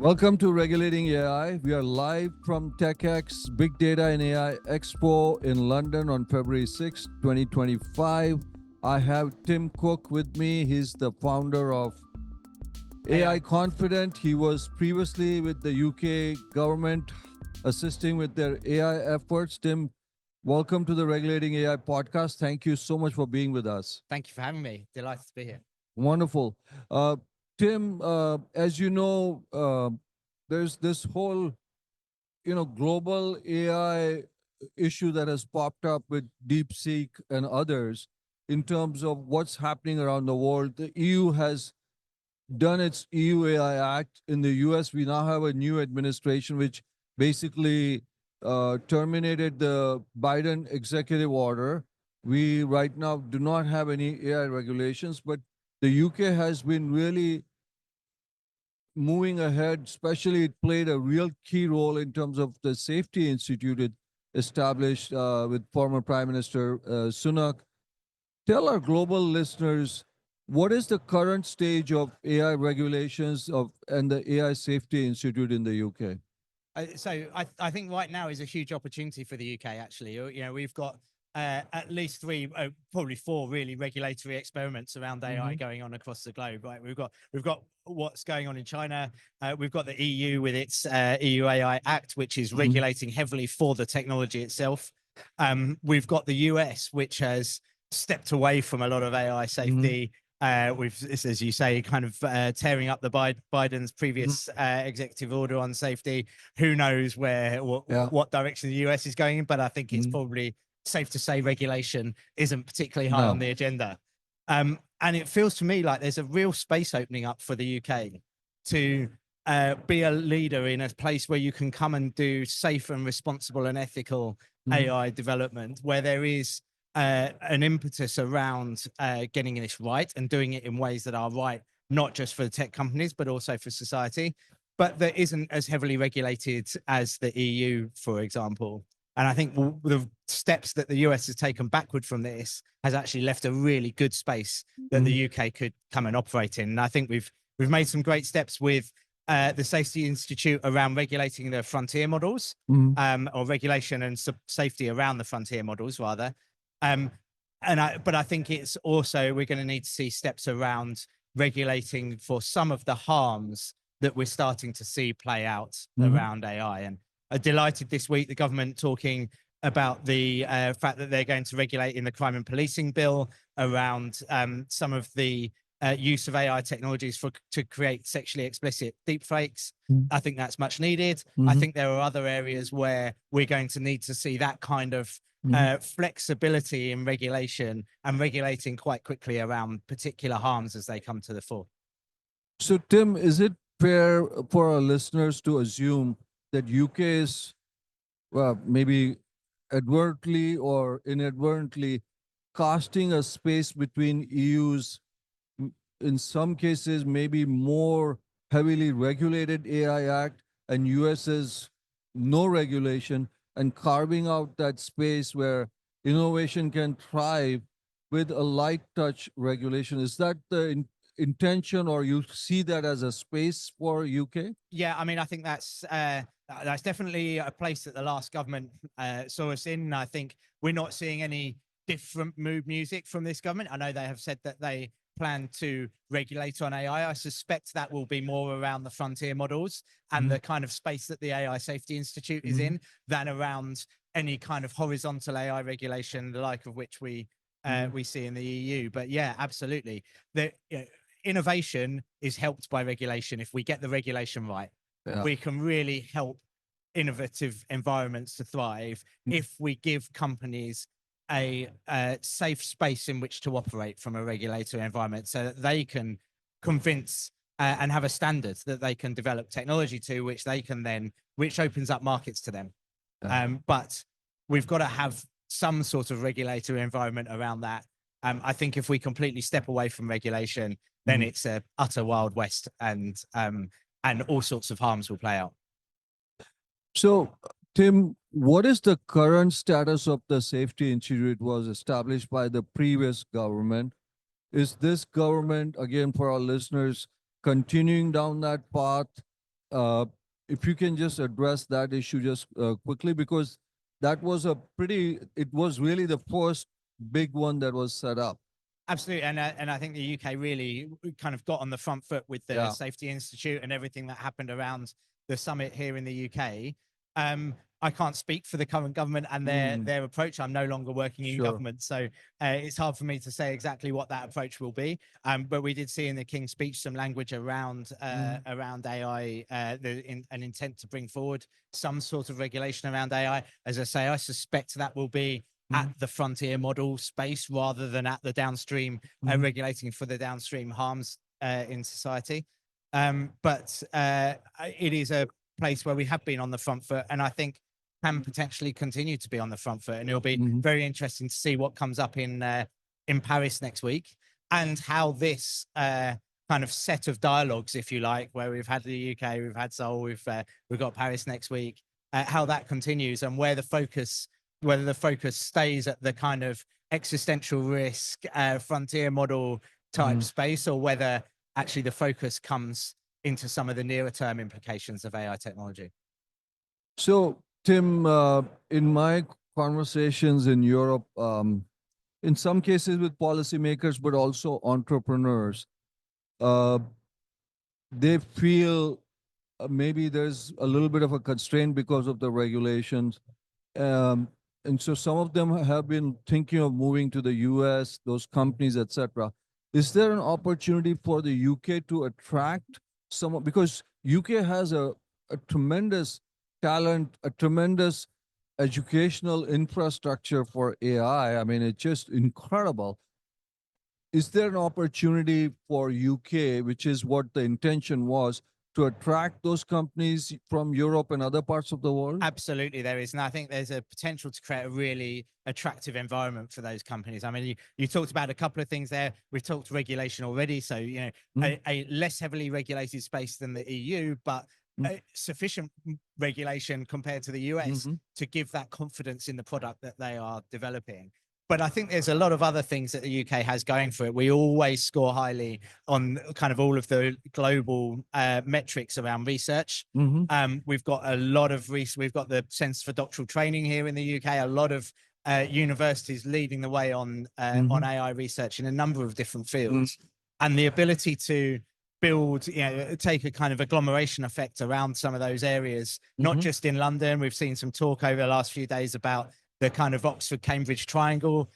Welcome to Regulating AI. We are live from TechX Big Data and AI Expo in London on February 6, 2025. I have Tim Cook with me. He's the founder of AIConfident. He was previously with the UK government assisting with their AI efforts. Tim, welcome to the Regulating AI podcast. Thank you so much for being with us. Thank you for having me. Delighted to be here. Wonderful. Tim, as you know, there's this whole, global AI issue that has popped up with DeepSeek and others in terms of what's happening around the world. The EU has done its EU AI Act. In the US, we now have a new administration which basically terminated the Biden executive order. We right now do not have any AI regulations, but the UK has been really moving ahead, especially it played a real key role in terms of the safety institute it established with former Prime Minister Sunak. Tell our global listeners, what is the current stage of AI regulations and the AI Safety Institute in the UK? I think right now is a huge opportunity for the UK. Actually, we've got at least three, probably four, really regulatory experiments around AI going on across the globe. Right, we've got what's going on in China. We've got the EU with its EU AI Act, which is regulating heavily for the technology itself. We've got the US, which has stepped away from a lot of AI safety. As you say, kind of tearing up the Biden's previous executive order on safety. Who knows what direction the US is going in? But I think it's probably safe to say regulation isn't particularly high on the agenda. And it feels to me like there's a real space opening up for the UK to be a leader in a place where you can come and do safe and responsible and ethical AI development, where there is an impetus around getting this right and doing it in ways that are right, not just for the tech companies, but also for society, but that isn't as heavily regulated as the EU, for example. And I think the steps that the US has taken backward from this has actually left a really good space that the UK could come and operate in. And I think we've made some great steps with the Safety Institute around regulating the frontier models, or regulation and safety around the frontier models, rather. But I think it's also, we're going to need to see steps around regulating for some of the harms that we're starting to see play out around AI. And I'm delighted this week, the government talking about the fact that they're going to regulate in the crime and policing bill around some of the use of AI technologies to create sexually explicit deepfakes. I think that's much needed. I think there are other areas where we're going to need to see that kind of flexibility in regulation and regulating quite quickly around particular harms as they come to the fore. So, Tim, is it fair for our listeners to assume that UK is, well, maybe advertently or inadvertently casting a space between EU's, in some cases, maybe more heavily regulated AI Act and US's no regulation, and carving out that space where innovation can thrive with a light touch regulation? Is that the intention, or you see that as a space for UK? Yeah, I mean, I think that's definitely a place that the last government saw us in. I think we're not seeing any different mood music from this government. I know they have said that they plan to regulate on AI. I suspect that will be more around the frontier models and the kind of space that the AI Safety Institute is in, than around any kind of horizontal AI regulation, the like of which we see in the EU. But yeah, absolutely. Innovation is helped by regulation. If we get the regulation right, we can really help innovative environments to thrive if we give companies a safe space in which to operate from a regulatory environment, so that they can convince and have a standard that they can develop technology to, which opens up markets to them. But we've got to have some sort of regulatory environment around that. I think if we completely step away from regulation, then it's a utter Wild West, and all sorts of harms will play out. So, Tim, what is the current status of the Safety Institute? It was established by the previous government. Is this government, again, for our listeners, continuing down that path? Uh, if you can just address that issue just quickly, because that was it was really the first big one that was set up. Absolutely, and I think the UK really kind of got on the front foot with the Yeah. Safety Institute and everything that happened around the summit here in the UK. I can't speak for the current government and their approach. I'm no longer working in Sure. government, so it's hard for me to say exactly what that approach will be. But we did see in the King's speech some language around around AI, an intent to bring forward some sort of regulation around AI. As I say, I suspect that will be at the frontier model space rather than at the downstream regulating for the downstream harms in society. But it is a place where we have been on the front foot, and I think can potentially continue to be on the front foot. And it'll be very interesting to see what comes up in Paris next week, and how this kind of set of dialogues, if you like, where we've had the UK, we've had Seoul, we've got Paris next week, how that continues, and where the focus, whether the focus stays at the kind of existential risk frontier model type space, or whether actually the focus comes into some of the nearer term implications of AI technology. So, Tim, in my conversations in Europe, in some cases with policymakers, but also entrepreneurs, uh, they feel maybe there's a little bit of a constraint because of the regulations. Um, and so some of them have been thinking of moving to the US, those companies, etc. Is there an opportunity for the UK to attract some, because UK has a tremendous talent, a tremendous educational infrastructure for AI. I mean, it's just incredible. Is there an opportunity for UK, which is what the intention was, to attract those companies from Europe and other parts of the world? Absolutely, there is. And I think there's a potential to create a really attractive environment for those companies. I mean, you talked about a couple of things there. We've talked regulation already. So, you know, a less heavily regulated space than the EU, but sufficient regulation compared to the US to give that confidence in the product that they are developing. But I think there's a lot of other things that the UK has going for it. We always score highly on kind of all of the global metrics around research. We've got a lot of we've got the Centre for Doctoral Training here in the UK, a lot of universities leading the way on AI research in a number of different fields. And the ability to build, you know, take a kind of agglomeration effect around some of those areas, not just in London. We've seen some talk over the last few days about the kind of Oxford-Cambridge triangle,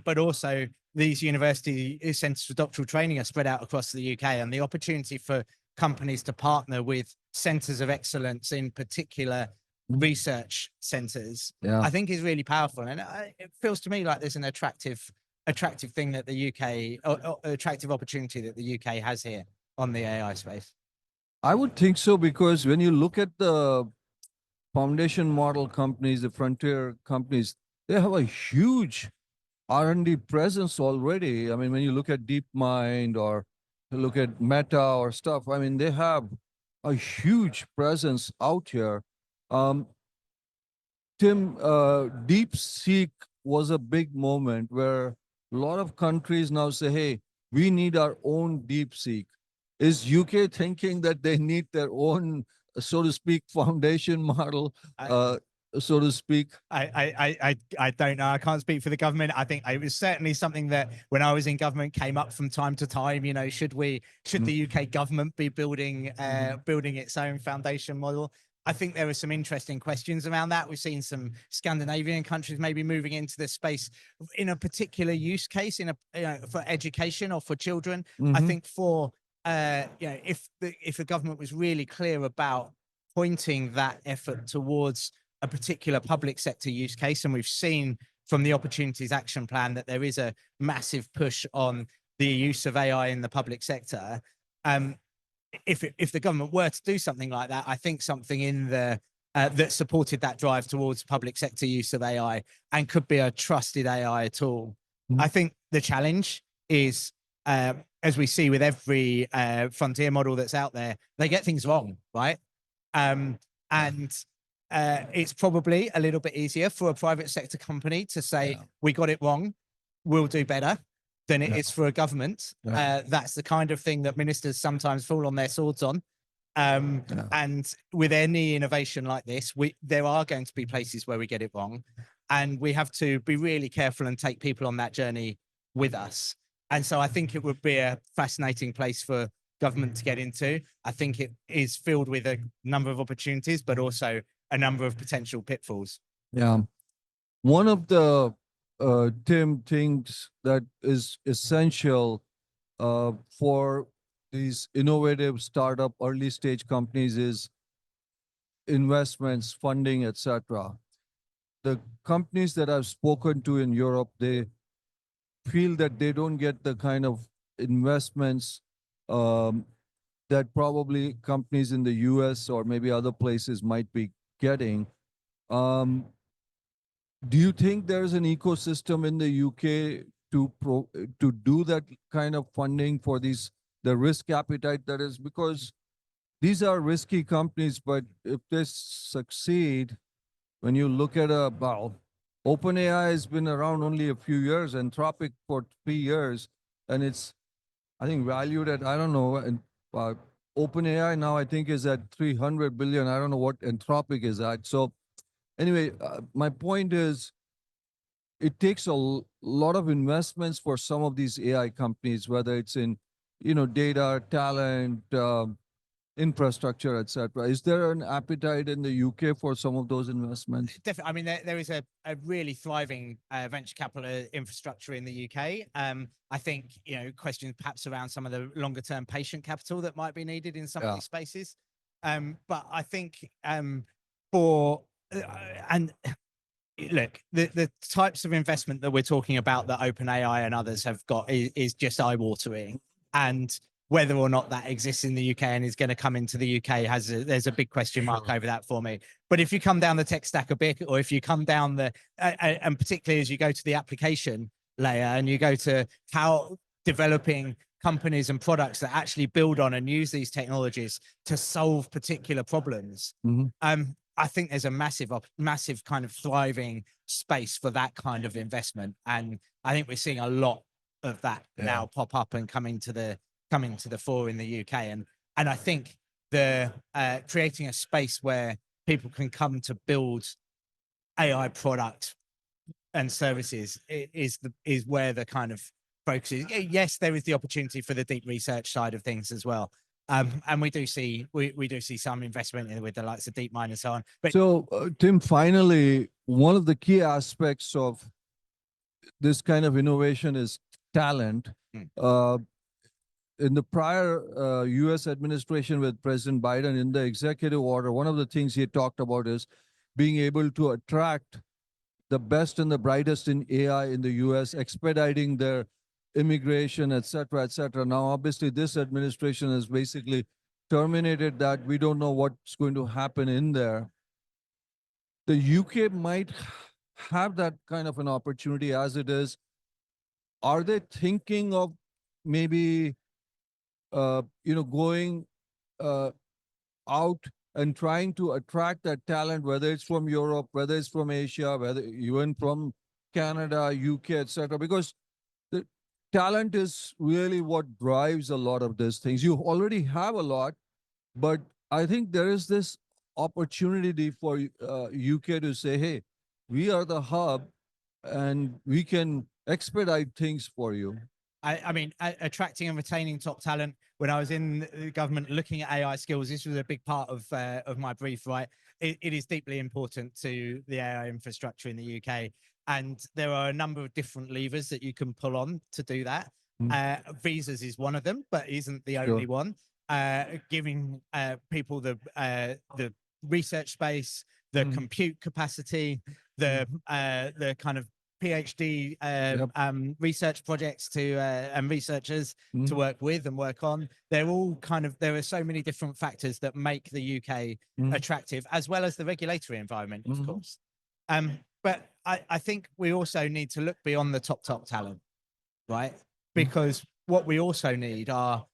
but also these university centres for doctoral training are spread out across the UK, and the opportunity for companies to partner with centres of excellence in particular research centres, I think is really powerful. And it feels to me like there's an attractive thing that the UK, attractive opportunity that the UK has here on the AI space. I would think so, because when you look at the foundation model companies, the frontier companies, they have a huge R&D presence already. I mean, when you look at DeepMind or look at Meta or stuff, I mean, they have a huge presence out here. Tim, DeepSeek was a big moment where a lot of countries now say, hey, we need our own DeepSeek. Is UK thinking that they need their own, so to speak, foundation model, so to speak? I don't know. I can't speak for the government. I think it was certainly something that when I was in government came up from time to time. You know, should the UK government be building building its own foundation model? I think there are some interesting questions around that. We've seen some Scandinavian countries maybe moving into this space in a particular use case, in a for education or for children. I think for if the government was really clear about pointing that effort towards a particular public sector use case, and we've seen from the Opportunities Action Plan that there is a massive push on the use of AI in the public sector. If the government were to do something like that, I think something in the that supported that drive towards public sector use of AI and could be a trusted AI tool. I think the challenge is, as we see with every frontier model that's out there, they get things wrong, right? And it's probably a little bit easier for a private sector company to say, we got it wrong, we'll do better, than it is for a government. That's the kind of thing that ministers sometimes fall on their swords on. Yeah. And with any innovation like this, there are going to be places where we get it wrong, and we have to be really careful and take people on that journey with us. And so I think it would be a fascinating place for government to get into. I think it is filled with a number of opportunities, but also a number of potential pitfalls. Yeah. One of the Tim things that is essential for these innovative startup early stage companies is investments, funding, etc. The companies that I've spoken to in Europe, they feel that they don't get the kind of investments um, that probably companies in the US or maybe other places might be getting. Um, do you think there's an ecosystem in the UK to do that kind of funding for these the risk appetite that is, because these are risky companies, but if they succeed, when you look at well, OpenAI has been around only a few years, Anthropic for 3 years, and it's I think valued at I don't know, and uh, OpenAI now I think is at 300 billion. I don't know what Anthropic is at. So anyway, my point is it takes a lot of investments for some of these AI companies, whether it's in, data, talent, infrastructure, etc. Is there an appetite in the UK for some of those investments? Definitely. I mean, there is a really thriving venture capital infrastructure in the UK. I think, questions perhaps around some of the longer term patient capital that might be needed in some of Yeah. these spaces. But I think for, and look, the types of investment that we're talking about that OpenAI and others have got is just eye-watering. And whether or not that exists in the UK and is going to come into the UK there's a big question mark over that for me. But if you come down the tech stack a bit, or if you come down and particularly as you go to the application layer and you go to how developing companies and products that actually build on and use these technologies to solve particular problems, I think there's a massive kind of thriving space for that kind of investment. And I think we're seeing a lot of that now pop up and coming to the fore in the UK. And I think the creating a space where people can come to build AI product and services is where the kind of focus is. Yes, there is the opportunity for the deep research side of things as well. And we do see some investment with the likes of DeepMind and so on. But so, Tim, finally, one of the key aspects of this kind of innovation is talent. Uh, in the prior US administration with President Biden, in the executive order, one of the things he talked about is being able to attract the best and the brightest in AI in the US, expediting their immigration, et cetera, et cetera. Now, obviously, this administration has basically terminated that. We don't know what's going to happen in there. The UK might have that kind of an opportunity as it is. Are they thinking of maybe, going out and trying to attract that talent, whether it's from Europe, whether it's from Asia, whether even from Canada, UK, etc.? Because the talent is really what drives a lot of these things. You already have a lot, but I think there is this opportunity for UK to say, hey, we are the hub and we can expedite things for you. I mean, attracting and retaining top talent. When I was in the government looking at AI skills, this was a big part of my brief, right? It is deeply important to the AI infrastructure in the UK. And there are a number of different levers that you can pull on to do that. Visas is one of them, but isn't the only one. Giving people the research space, the compute capacity, the kind of PhD research projects and researchers to work with and work on. They're all there are so many different factors that make the UK attractive, as well as the regulatory environment, of course. But I think we also need to look beyond the top talent, right? Because what we also need are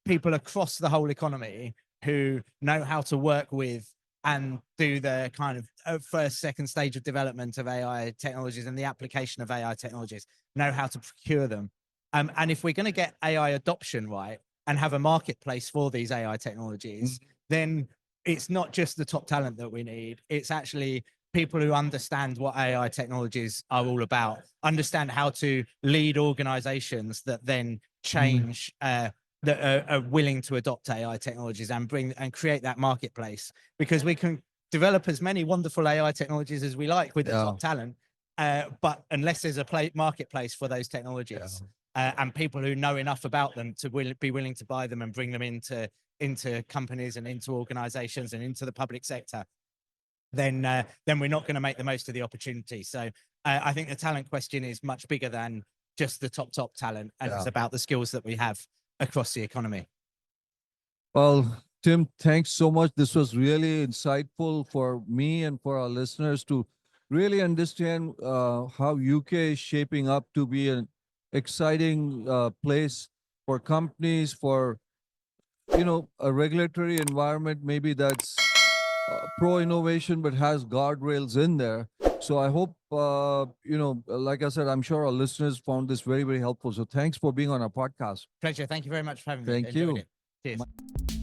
people across the whole economy who know how to work with and do the kind of first, second stage of development of AI technologies and the application of AI technologies, know how to procure them. And if we're going to get AI adoption right, and have a marketplace for these AI technologies, then it's not just the top talent that we need. It's actually people who understand what AI technologies are all about, understand how to lead organizations that then change, that are willing to adopt AI technologies and create that marketplace, because we can develop as many wonderful AI technologies as we like with the top talent. But unless there's a marketplace for those technologies, and people who know enough about them to be willing to buy them and bring them into companies and into organizations and into the public sector, then we're not going to make the most of the opportunity. So I think the talent question is much bigger than just the top talent, and it's about the skills that we have across the economy. Well, Tim, thanks so much. This was really insightful for me and for our listeners to really understand how UK is shaping up to be an exciting place for companies, for a regulatory environment maybe that's pro innovation but has guardrails in there. So I hope like I said, I'm sure our listeners found this very, very helpful. So thanks for being on our podcast. Pleasure. Thank you very much for having me. Thank Enjoyed you. it. Cheers.